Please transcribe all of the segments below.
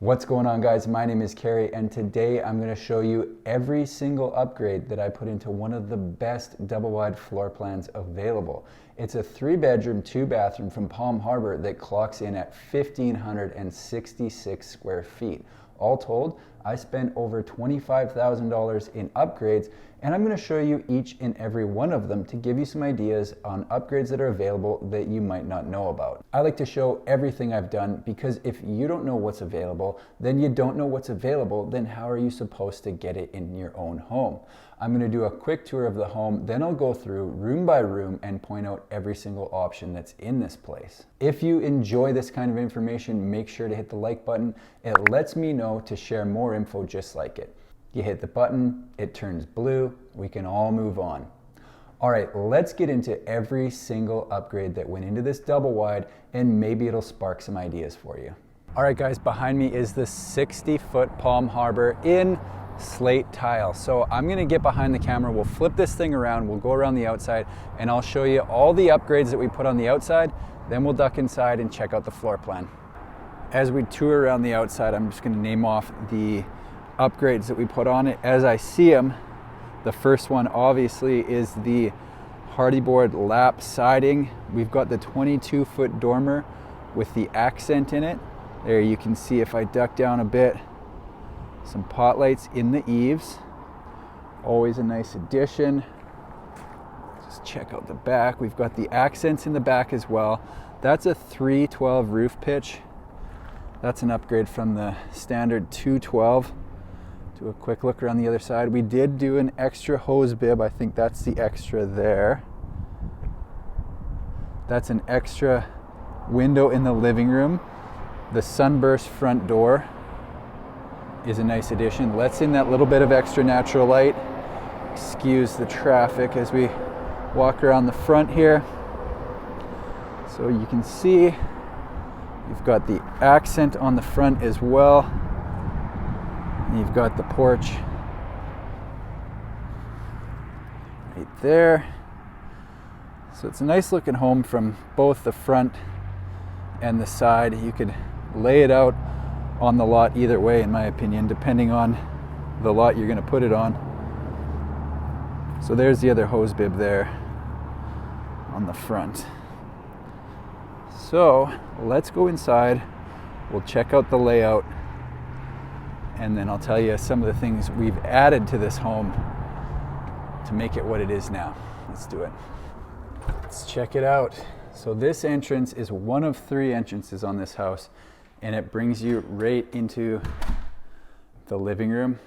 What's going on, guys? My name is Kerry, and today I'm going to show you every single upgrade that I put into one of the best double wide floor plans available. It's a 3-bedroom, 2-bathroom from Palm Harbor that clocks in at 1,566 square feet. All told, I spent over $25,000 in upgrades, and I'm going to show you each and every one of them to give you some ideas on upgrades that are available that you might not know about. I like to show everything I've done because if you don't know what's available, then you don't know what's available, then how are you supposed to get it in your own home? I'm going to do a quick tour of the home, then I'll go through room by room and point out every single option that's in this place. If you enjoy this kind of information, make sure to hit the like button. It lets me know to share more info just like it. You hit the button, it turns blue, we can all move on. All right, let's get into every single upgrade that went into this double wide, and maybe it'll spark some ideas for you. All right, guys, behind me is the 60-foot Palm Harbor in slate tile. So I'm gonna get behind the camera, we'll flip this thing around, we'll go around the outside, and I'll show you all the upgrades that we put on the outside, then we'll duck inside and check out the floor plan. As we tour around the outside, I'm just gonna name off the upgrades that we put on it as I see them. The first one obviously is the Hardie Board lap siding. We've got the 22-foot dormer with the accent in it. There you can see, if I duck down a bit, some pot lights in the eaves. Always a nice addition. Just check out the back. We've got the accents in the back as well. That's a 312 roof pitch. That's an upgrade from the standard 212. Do a quick look around the other side. We did do an extra hose bib. I think that's the extra there. That's an extra window in the living room. The sunburst front door is a nice addition. Lets in that little bit of extra natural light. Excuse the traffic as we walk around the front here. So you can see you've got the accent on the front as well. You've got the porch right there. So it's a nice looking home from both the front and the side. You could lay it out on the lot either way, in my opinion, depending on the lot you're going to put it on. So there's the other hose bib there on the front. So let's go inside. We'll check out the layout, and then I'll tell you some of the things we've added to this home to make it what it is now. Let's do it. Let's check it out. So this entrance is one of 3 entrances on this house, and it brings you right into the living room.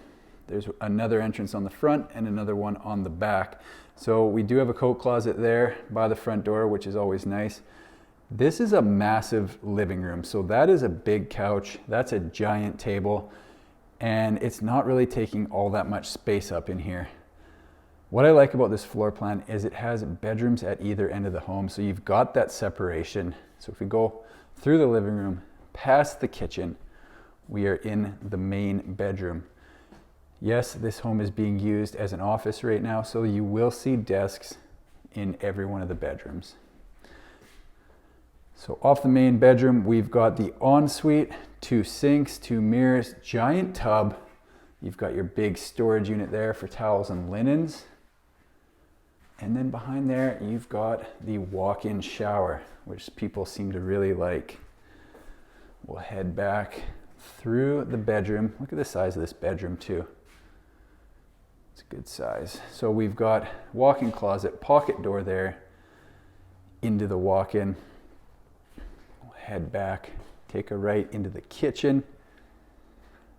There's another entrance on the front and another one on the back. So we do have a coat closet there by the front door, which is always nice. This is a massive living room. So that is a big couch. That's a giant table. And it's not really taking all that much space up in here. What I like about this floor plan is it has bedrooms at either end of the home, so you've got that separation. So if we go through the living room, past the kitchen, we are in the main bedroom. Yes, this home is being used as an office right now, so you will see desks in every one of the bedrooms. So off the main bedroom, we've got the ensuite, 2 sinks, 2 mirrors, giant tub. You've got your big storage unit there for towels and linens. And then behind there, you've got the walk-in shower, which people seem to really like. We'll head back through the bedroom. Look at the size of this bedroom too. It's a good size. So we've got walk-in closet, pocket door there into the walk-in. Head back, take a right into the kitchen.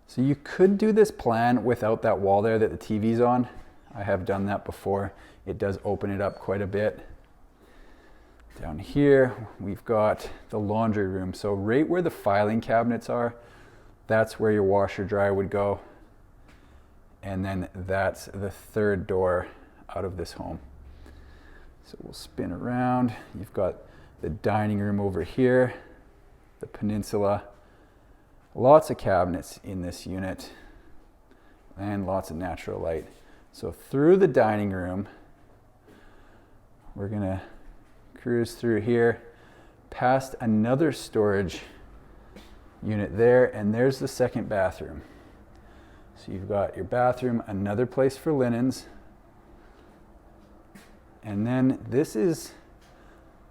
So you could do this plan without that wall there that the TV's on. I have done that before. It does open it up quite a bit. Down here, we've got the laundry room. So right where the filing cabinets are, that's where your washer dryer would go. And then that's the 3rd door out of this home. So we'll spin around. You've got the dining room over here. The peninsula, lots of cabinets in this unit, and lots of natural light. So through the dining room, we're gonna cruise through here, past another storage unit there, and there's the second bathroom. So you've got your bathroom, another place for linens, and then this is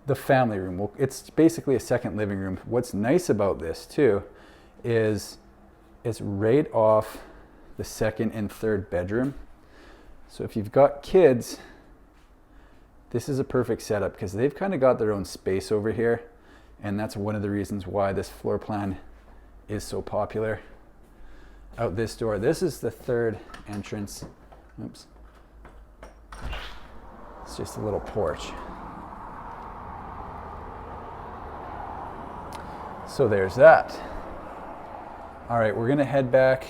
the family room. Well, it's basically a second living room. What's nice about this too is it's right off the second and third bedroom. So if you've got kids, this is a perfect setup because they've kind of got their own space over here, and that's one of the reasons why this floor plan is so popular. Out this door, this is the third entrance. Oops. It's just a little porch. So there's that. All right, we're gonna head back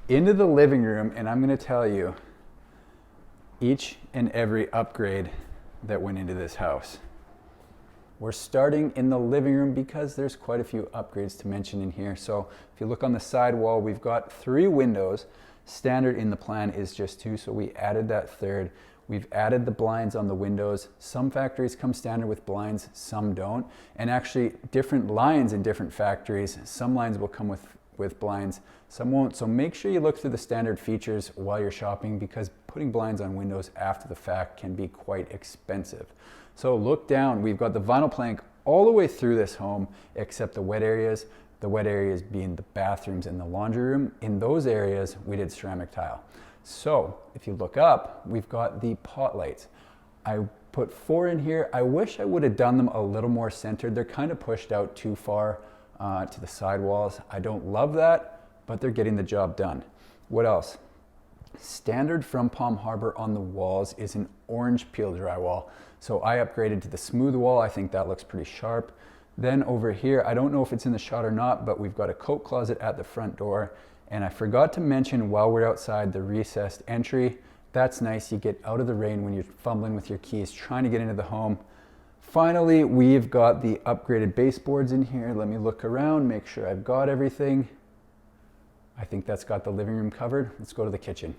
into the living room, and I'm gonna tell you each and every upgrade that went into this house. We're starting in the living room because there's quite a few upgrades to mention in here. So if you look on the side wall, we've got 3 windows. Standard in the plan is just 2, so we added that third. We've added the blinds on the windows. Some factories come standard with blinds, some don't. And actually different lines in different factories. Some lines will come with blinds, some won't. So make sure you look through the standard features while you're shopping because putting blinds on windows after the fact can be quite expensive. So look down, we've got the vinyl plank all the way through this home except the wet areas. The wet areas being the bathrooms and the laundry room. In those areas, we did ceramic tile. So if you look up, we've got the pot lights. I put 4 in here. I wish I would have done them a little more centered. They're kind of pushed out too far to the side walls. I don't love that, but they're getting the job done. What else? Standard from Palm Harbor on the walls is an orange peel drywall. So I upgraded to the smooth wall. I think that looks pretty sharp. Then over here, I don't know if it's in the shot or not, but we've got a coat closet at the front door. And I forgot to mention while we're outside the recessed entry. That's nice. You get out of the rain when you're fumbling with your keys, trying to get into the home. Finally, we've got the upgraded baseboards in here. Let me look around, make sure I've got everything. I think that's got the living room covered. Let's go to the kitchen.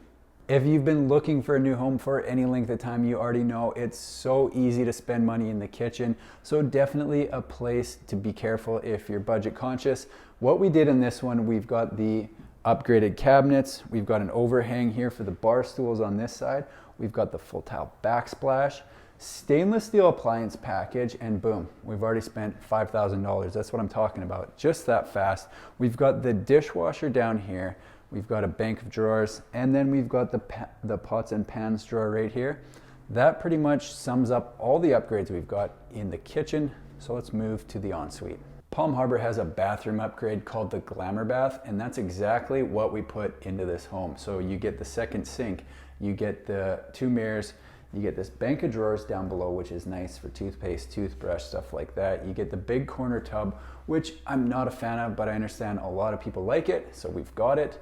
If you've been looking for a new home for any length of time, you already know it's so easy to spend money in the kitchen. So definitely a place to be careful if you're budget conscious. What we did in this one, we've got the upgraded cabinets. We've got an overhang here for the bar stools on this side. We've got the full tile backsplash, stainless steel appliance package, and boom, we've already spent $5,000. That's what I'm talking about, just that fast. We've got the dishwasher down here. We've got a bank of drawers, and then we've got the pots and pans drawer right here. That pretty much sums up all the upgrades we've got in the kitchen. So let's move to the ensuite. Palm Harbor has a bathroom upgrade called the Glamour Bath, and that's exactly what we put into this home. So you get the second sink, you get the 2 mirrors, you get this bank of drawers down below, which is nice for toothpaste, toothbrush, stuff like that. You get the big corner tub, which I'm not a fan of, but I understand a lot of people like it, so we've got it.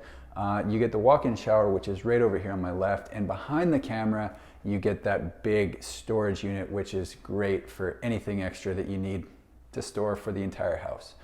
You get the walk-in shower, which is right over here on my left, and behind the camera, you get that big storage unit, which is great for anything extra that you need to store for the entire house.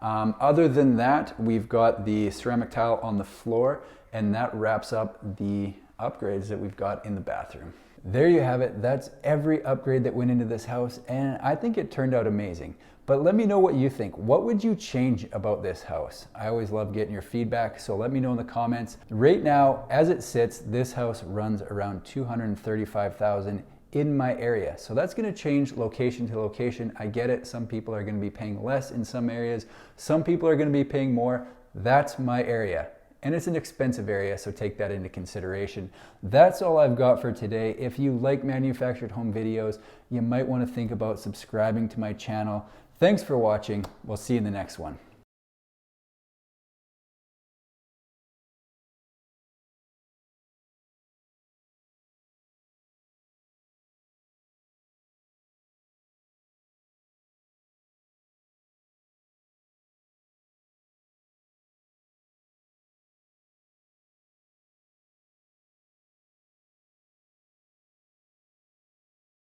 Other than that, we've got the ceramic tile on the floor, and that wraps up the upgrades that we've got in the bathroom. There you have it. That's every upgrade that went into this house, and I think it turned out amazing. But let me know what you think. What would you change about this house? I always love getting your feedback, so let me know in the comments. Right now, as it sits, this house runs around $235,000 in my area. So that's gonna change location to location. I get it, some people are gonna be paying less in some areas. Some people are gonna be paying more. That's my area. And it's an expensive area, so take that into consideration. That's all I've got for today. If you like manufactured home videos, you might want to think about subscribing to my channel. Thanks for watching. We'll see you in the next one.